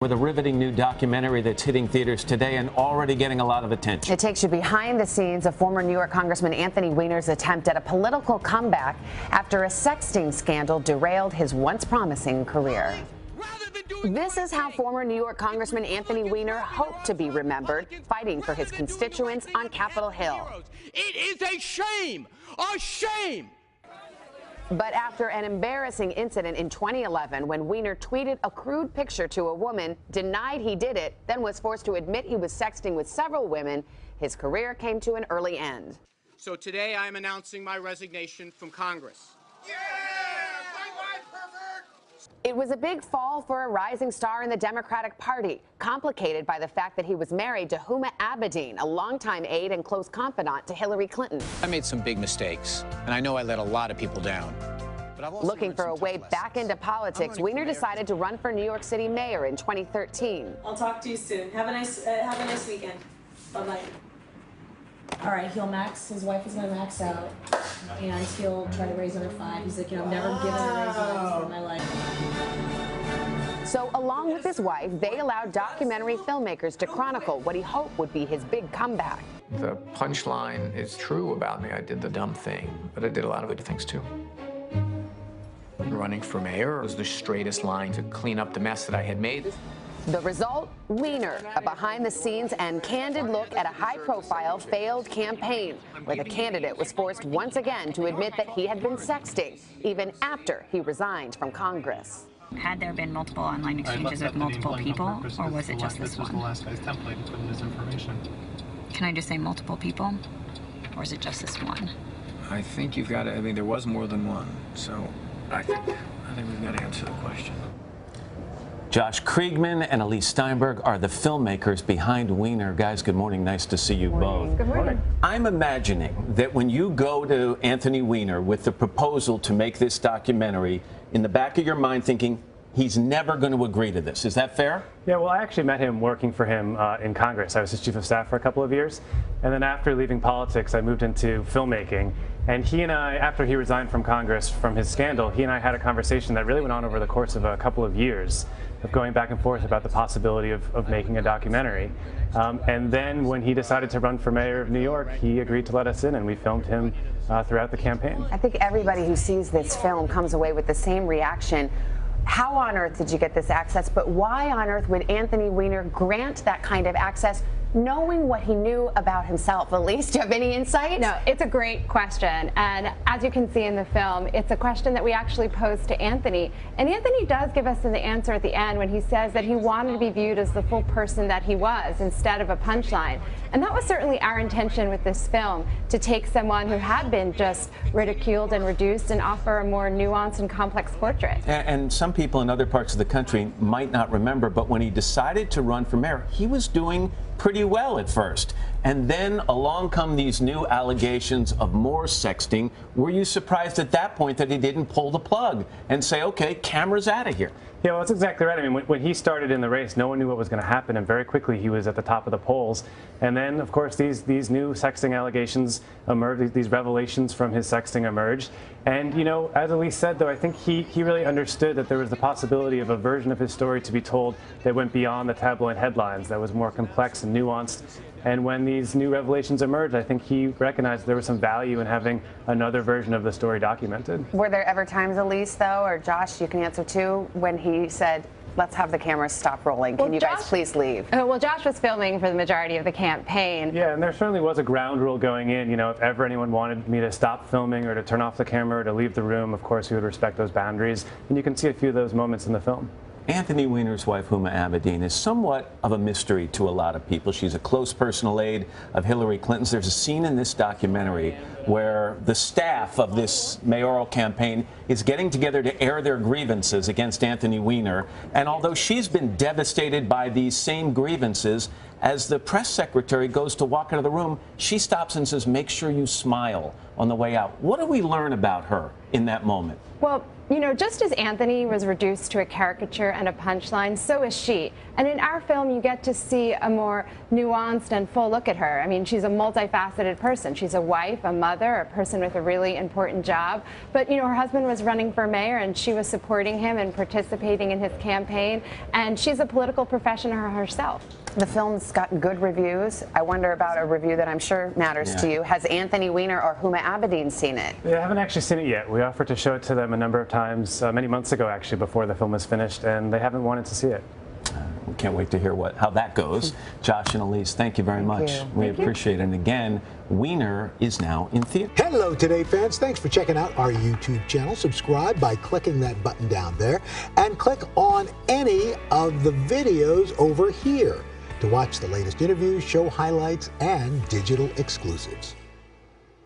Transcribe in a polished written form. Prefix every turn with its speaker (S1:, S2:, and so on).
S1: With a riveting new documentary that's hitting theaters today and already getting a lot of attention.
S2: It takes you behind the scenes of former New York Congressman Anthony Weiner's attempt at a political comeback after a sexting scandal derailed his once promising career. This is how former New York Congressman Anthony Weiner hoped to be remembered, fighting for his constituents on Capitol Hill.
S3: It is a shame! A shame!
S2: But after an embarrassing incident in 2011 when Weiner tweeted a crude picture to a woman, denied he did it, then was forced to admit he was sexting with several women, his career came to an early end.
S3: So today I am announcing my resignation from Congress. Yeah!
S2: It was a big fall for a rising star in the Democratic Party, complicated by the fact that he was married to Huma Abedin, a longtime aide and close confidant to Hillary Clinton.
S4: I made some big mistakes, and I know I let a lot of people down. But I've also
S2: Looking for a way back into politics, Weiner decided to run for New York City mayor in 2013.
S5: I'll talk to you soon. Have a nice weekend. Bye-bye. All right, he'll max. His wife is going to max out, and he'll try to raise under 5. He's like, I've never given a raise in my life.
S2: So along with his wife, they allowed documentary filmmakers to chronicle what he hoped would be his big comeback.
S6: The punchline is true about me. I did the dumb thing, but I did a lot of good things too. Running for mayor was the straightest line to clean up the mess that I had made.
S2: The result, Weiner, a behind-the-scenes and candid look at a high-profile failed campaign, where the candidate was forced once again to admit that he had been sexting, even after he resigned from Congress.
S7: Had there been multiple online exchanges with multiple people, or was it just this one? Can I just say multiple people, or is it just this one?
S6: I think you've got to, I mean, there was more than one, so I think we've got to answer the question.
S1: Josh Kriegman and Elyse Steinberg are the filmmakers behind Weiner. Guys, good morning. Nice to see you both.
S2: Good morning.
S1: I'm imagining that when you go to Anthony Weiner with the proposal to make this documentary, in the back of your mind thinking, he's never going to agree to this. Is that fair?
S8: Yeah, well, I actually met him working for him in Congress. I was his chief of staff for a couple of years. And then after leaving politics, I moved into filmmaking. And he and I, after he resigned from Congress from his scandal, he and I had a conversation that really went on over the course of a couple of years of going back and forth about the possibility of making a documentary. And then when he decided to run for mayor of New York, he agreed to let us in, and we filmed him throughout the campaign.
S2: I think everybody who sees this film comes away with the same reaction. How on earth did you get this access? But why on earth would Anthony Weiner grant that kind of access, knowing what he knew about himself? Elyse, do you have any insight?
S9: No, it's a great question. And as you can see in the film, it's a question that we actually posed to Anthony. And Anthony does give us the answer at the end when he says that he wanted to be viewed as the full person that he was instead of a punchline. And that was certainly our intention with this film, to take someone who had been just ridiculed and reduced and offer a more nuanced and complex portrait.
S1: And some people in other parts of the country might not remember, but when he decided to run for mayor, he was doing pretty well at first. And then along come these new allegations of more sexting. Were you surprised at that point that he didn't pull the plug and say, okay, camera's out of here?
S8: Yeah, well, that's exactly right. I mean, when he started in the race, no one knew what was going to happen, and very quickly he was at the top of the polls. And then, of course, these new sexting allegations emerged, these revelations from his sexting emerged. And, you know, as Elyse said, though, I think he really understood that there was the possibility of a version of his story to be told that went beyond the tabloid headlines, that was more complex and nuanced. And when these new revelations emerged, I think he recognized there was some value in having another version of the story documented.
S2: Were there ever times, Elyse, though, or Josh, you can answer too, when he said, let's have the cameras stop rolling. Can you guys please leave?
S9: Well, Josh was filming for the majority of the campaign.
S8: Yeah, and there certainly was a ground rule going in. You know, if ever anyone wanted me to stop filming or to turn off the camera or to leave the room, of course, we would respect those boundaries. And you can see a few of those moments in the film.
S1: Anthony Weiner's wife, Huma Abedin, is somewhat of a mystery to a lot of people. She's a close personal aide of Hillary Clinton's. There's a scene in this documentary where the staff of this mayoral campaign is getting together to air their grievances against Anthony Weiner. And although she's been devastated by these same grievances, as the press secretary goes to walk out of the room, she stops and says, make sure you smile on the way out. What do we learn about her in that moment?
S9: Well, You know, just as Anthony was reduced to a caricature and a punchline, so is she. And in our film, you get to see a more nuanced and full look at her. I mean, she's a multifaceted person. She's a wife, a mother, a person with a really important job. But, you know, her husband was running for mayor, and she was supporting him and participating in his campaign. And she's a political professional herself.
S2: The film's gotten good reviews. I wonder about a review that I'm sure matters to you. Has Anthony Weiner or Huma Abedin seen it?
S8: I haven't actually seen it yet. We offered to show it to them a number of times, many months ago actually, before the film was finished, and they haven't wanted to see it.
S1: We can't wait to hear how that goes. Josh and Elyse, thank you very much. We appreciate it. And again, Weiner is now in theater.
S10: Hello, Today fans. Thanks for checking out our YouTube channel. Subscribe by clicking that button down there and click on any of the videos over here to watch the latest interviews, show highlights, and digital exclusives.